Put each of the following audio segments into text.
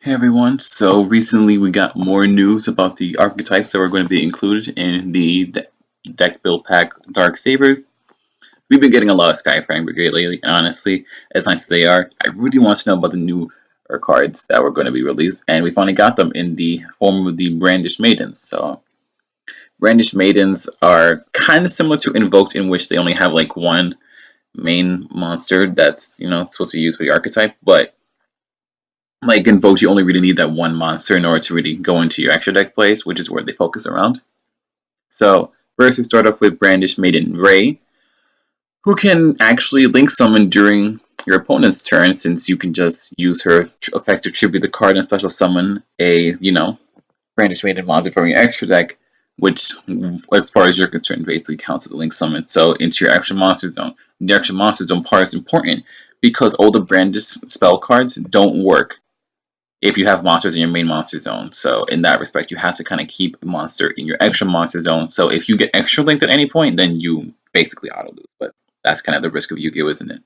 Hey everyone, so recently we got more news about the archetypes that were going to be included in the deck build pack Dark Sabers. We've been getting a lot of Skyfang Brigade lately, and honestly, as nice as they are, I really want to know about the new cards that were going to be released, and we finally got them in the form of the Brandish Maidens. So, Brandish Maidens are kind of similar to Invoked in which they only have like one main monster that's, supposed to be used for the archetype, but like in Vogue, you only really need that one monster in order to really go into your extra deck plays, which is where they focus around. So first we start off with Brandish Maiden Ray, who can actually link summon during your opponent's turn, since you can just use her effect to tribute the card and special summon a, Brandish Maiden monster from your extra deck, which, as far as you're concerned, basically counts as a link summon. So into your extra monster zone. The extra monster zone part is important because all the Brandish spell cards don't work if you have monsters in your main monster zone. So in that respect, you have to kind of keep a monster in your extra monster zone. So if you get extra linked at any point, then you basically auto lose. But that's kind of the risk of Yu-Gi-Oh, isn't it?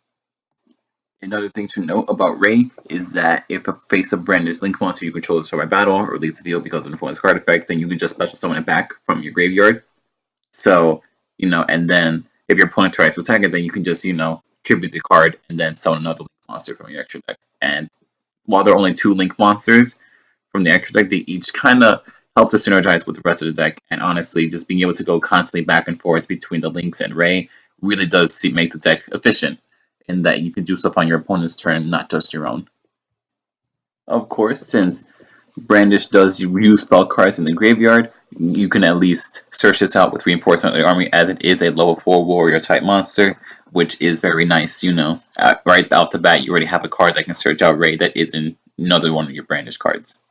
Another thing to note about Ray is that if a face of Brandish link monster you control is destroyed by battle or leaves the field because of an opponent's card effect, then you can just special summon it back from your graveyard. So, and then if your opponent tries to attack it, then you can just, tribute the card and then summon another link monster from your extra deck. And while there are only two link monsters from the extra deck, they each kind of help to synergize with the rest of the deck. And honestly, just being able to go constantly back and forth between the links and Ray really does make the deck efficient in that you can do stuff on your opponent's turn, not just your own. Of course, since Brandish does use spell cards in the graveyard, you can at least search this out with Reinforcement of the Army, as it is a level 4 warrior type monster, which is very nice, right off the bat you already have a card that can search out Ray that isn't another one of your Brandish cards.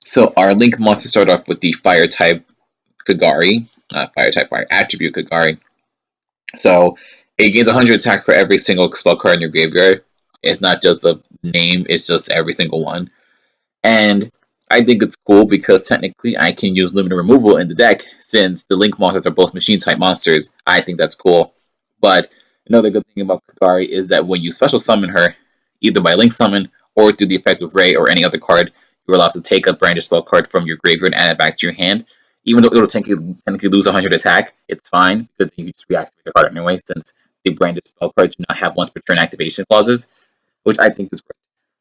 So our link monsters start off with the fire type Kagari, fire attribute Kagari. So it gains 100 attack for every single spell card in your graveyard. It's not just a name, it's just every single one. And I think it's cool because technically I can use limited removal in the deck since the link monsters are both machine type monsters. I think that's cool. But another good thing about Kagari is that when you special summon her, either by link summon or through the effect of Ray or any other card, you're allowed to take a Brandish spell card from your graveyard and add it back to your hand. Even though it'll technically lose 100 attack, it's fine because you can just reactivate the card anyway, since the Brandish spell cards do not have once per turn activation clauses, which I think is great.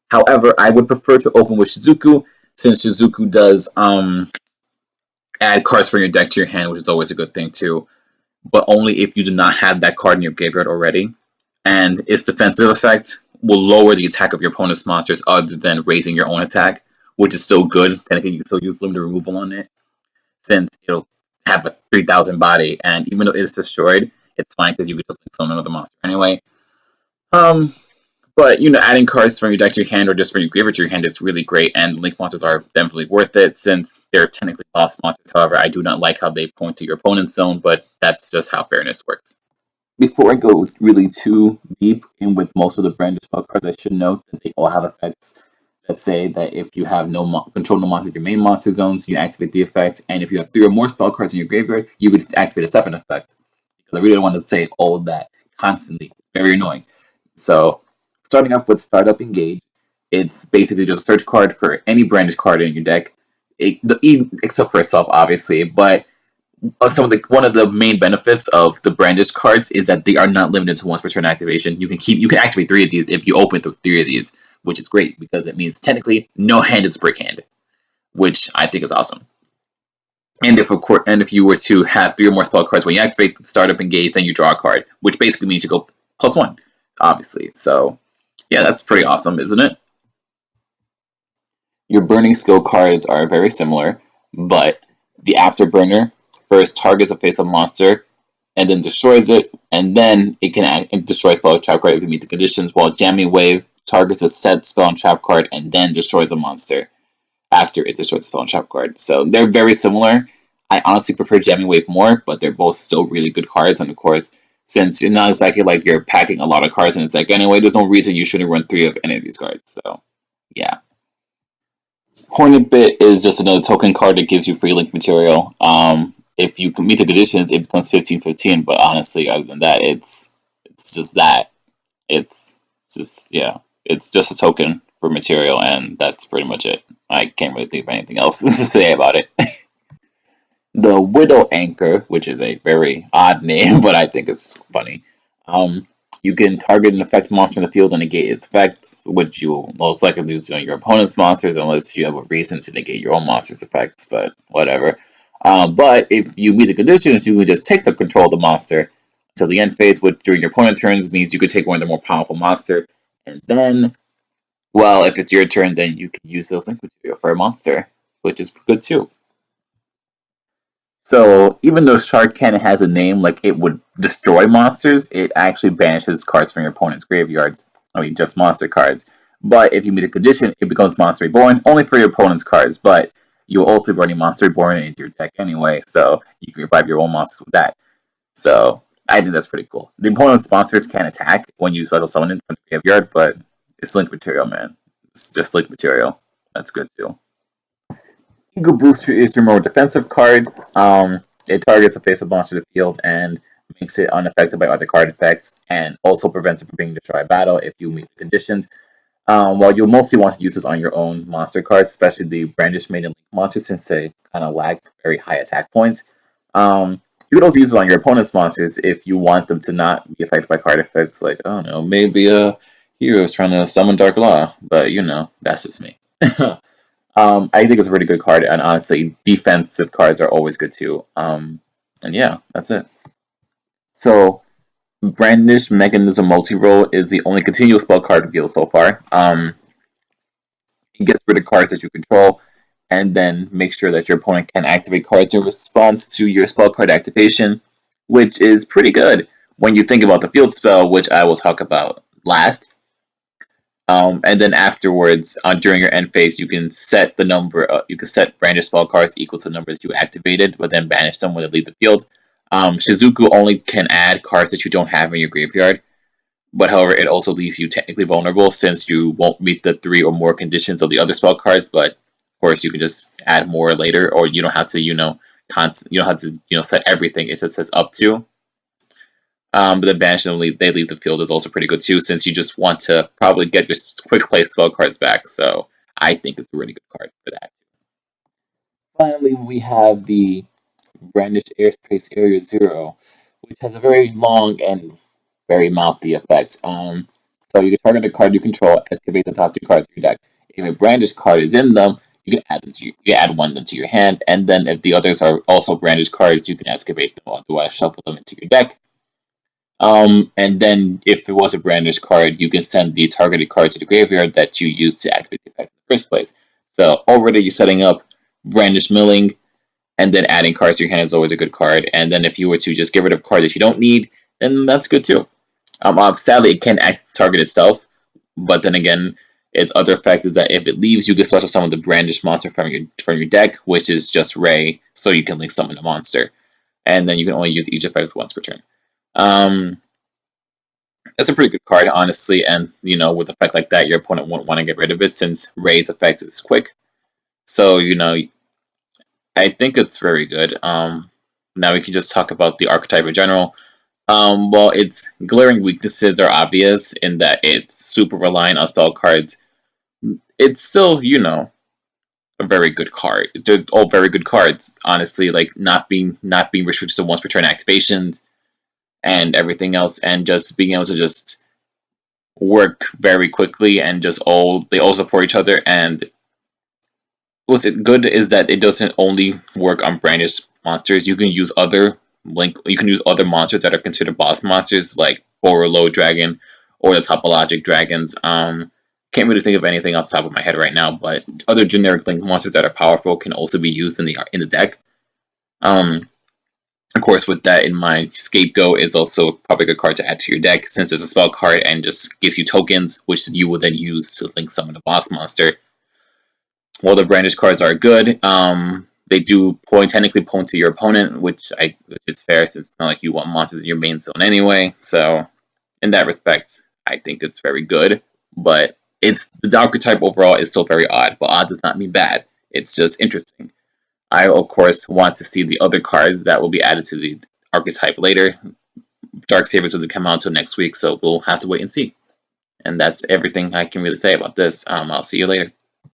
However, I would prefer to open with Shizuku, since Shizuku does add cards from your deck to your hand, which is always a good thing too, but only if you do not have that card in your graveyard already. And its defensive effect will lower the attack of your opponent's monsters other than raising your own attack, which is still good. Technically, you can still use limited removal on it, since it'll have a 3,000 body, and even though it is destroyed, it's fine because you can just summon another monster anyway. But adding cards from your deck to your hand or just from your graveyard to your hand is really great, and link monsters are definitely worth it since they're technically boss monsters. However, I do not like how they point to your opponent's zone, but that's just how fairness works. Before I go really too deep in with most of the Brandish spell cards, I should note that they all have effects that say that if you have control no monster in your main monster zones, you activate the effect, and if you have 3 or more spell cards in your graveyard, you could activate a separate effect. Because I really don't want to say all of that constantly. It's very annoying. So, starting up with Startup Engage, it's basically just a search card for any Brandish card in your deck, except for itself, obviously. But one of the main benefits of the Brandish cards is that they are not limited to once per turn activation. You can activate 3 of these if you open 3 of these, which is great because it means technically no hand is brick hand, which I think is awesome. And if you were to have 3 or more spell cards when you activate Startup Engage, then you draw a card, which basically means you go +1, obviously. So yeah, that's pretty awesome, isn't it? Your burning skill cards are very similar, but the Afterburner first targets a face-up monster and then destroys it, and then it can destroy spell or trap card if you meet the conditions, while Jamming Wave targets a set spell and trap card and then destroys a monster after it destroys the spell and trap card. So they're very similar. I honestly prefer Jamming Wave more, but they're both still really good cards, and of course, since you're not exactly like you're packing a lot of cards in this deck anyway, there's no reason you shouldn't run 3 of any of these cards. So yeah. Hornet Bit is just another token card that gives you free link material. If you can meet the conditions, it becomes 15/15. But honestly, other than that, it's just that. It's just, yeah, it's just a token for material, and that's pretty much it. I can't really think of anything else to say about it. The Widow Anchor, which is a very odd name, but I think it's funny. Um, you can target an effect monster in the field and negate its effects, which you will most likely lose on your opponent's monsters unless you have a reason to negate your own monster's effects, but whatever. But if you meet the conditions, you can just take the control of the monster until the end phase, which during your opponent's turns means you could take one of the more powerful monster, and then, well, if it's your turn, then you can use those link material for a monster, which is good too. So even though Shark Cannon has a name like it would destroy monsters, it actually banishes cards from your opponent's graveyards. I mean, just monster cards. But if you meet a condition, it becomes Monster Reborn only for your opponent's cards. But you'll also be running Monster Reborn into your deck anyway, so you can revive your own monsters with that. So I think that's pretty cool. The opponent's monsters can attack when you special summon it from the graveyard, but it's link material, man. It's just link material. That's good too. Ego Booster is your more defensive card. It targets a face-up monster in the field and makes it unaffected by other card effects, and also prevents it from being destroyed by battle if you meet the conditions. While you'll mostly want to use this on your own monster cards, especially the Brandish, Maiden, Link monsters, since they kind of lack very high attack points. You could also use it on your opponent's monsters if you want them to not be affected by card effects, like, I don't know, maybe a hero is trying to summon Dark Law, but that's just me. I think it's a really good card, and honestly, defensive cards are always good too. And yeah, that's it. So, Brandish Mechanism Multi-Roll is the only continual spell card revealed so far. It gets rid of cards that you control, and then make sure that your opponent can activate cards in response to your spell card activation, which is pretty good when you think about the field spell, which I will talk about last. And then afterwards, during your end phase, you can set the number. You can set Brandish spell cards equal to the number that you activated, but then banish them when they leave the field. Shizuku only can add cards that you don't have in your graveyard, but however, it also leaves you technically vulnerable since you won't meet the 3 or more conditions of the other spell cards. But of course, you can just add more later, or you don't have to, you don't have to, set everything. It just says up to. But then banish them, they leave the field is also pretty good too, since you just want to probably get your quick play spell cards back. So I think it's a really good card for that. Finally, we have the Brandish Airspace Area 0, which has a very long and very mouthy effect. So you can target a card you control, activate the top 2 cards of your deck. If a Brandish card is in them, you can add them you can add one of them to your hand, and then if the others are also Brandish cards, you can excavate them, otherwise shuffle them into your deck. And then if there was a Brandish card, you can send the targeted card to the graveyard that you used to activate the effect in the first place. So already you're setting up Brandish Milling, and then adding cards to your hand is always a good card. And then if you were to just get rid of a card that you don't need, then that's good too. Sadly, it can't target itself, but then again, its other effect is that if it leaves, you can special summon the Brandish monster from your deck, which is just Ray, so you can link summon a monster, and then you can only use each effect once per turn. That's a pretty good card, honestly, and with an effect like that, your opponent won't want to get rid of it since Ray's effect is quick. So I think it's very good. Now we can just talk about the archetype in general. Well, its glaring weaknesses are obvious in that it's super reliant on spell cards. It's still, a very good card. They're all very good cards, honestly. Like not being restricted to once per turn activations and everything else, and just being able to just work very quickly and they all support each other. And what's good is that it doesn't only work on Brandish monsters. You can use other monsters that are considered boss monsters, like Borolo Dragon or the Topologic Dragons. Can't really think of anything off the top of my head right now, but other generic Link monsters that are powerful can also be used in the deck. Of course, with that in mind, Scapegoat is also probably a good card to add to your deck since it's a spell card and just gives you tokens, which you will then use to link summon a boss monster. While the Brandish cards are good, they do technically point to your opponent, which is fair since it's not like you want monsters in your main zone anyway. So, in that respect, I think it's very good. But the archetype overall is still very odd, but odd does not mean bad. It's just interesting. I, of course, want to see the other cards that will be added to the archetype later. Dark Sabers doesn't come out until next week, so we'll have to wait and see. And that's everything I can really say about this. I'll see you later.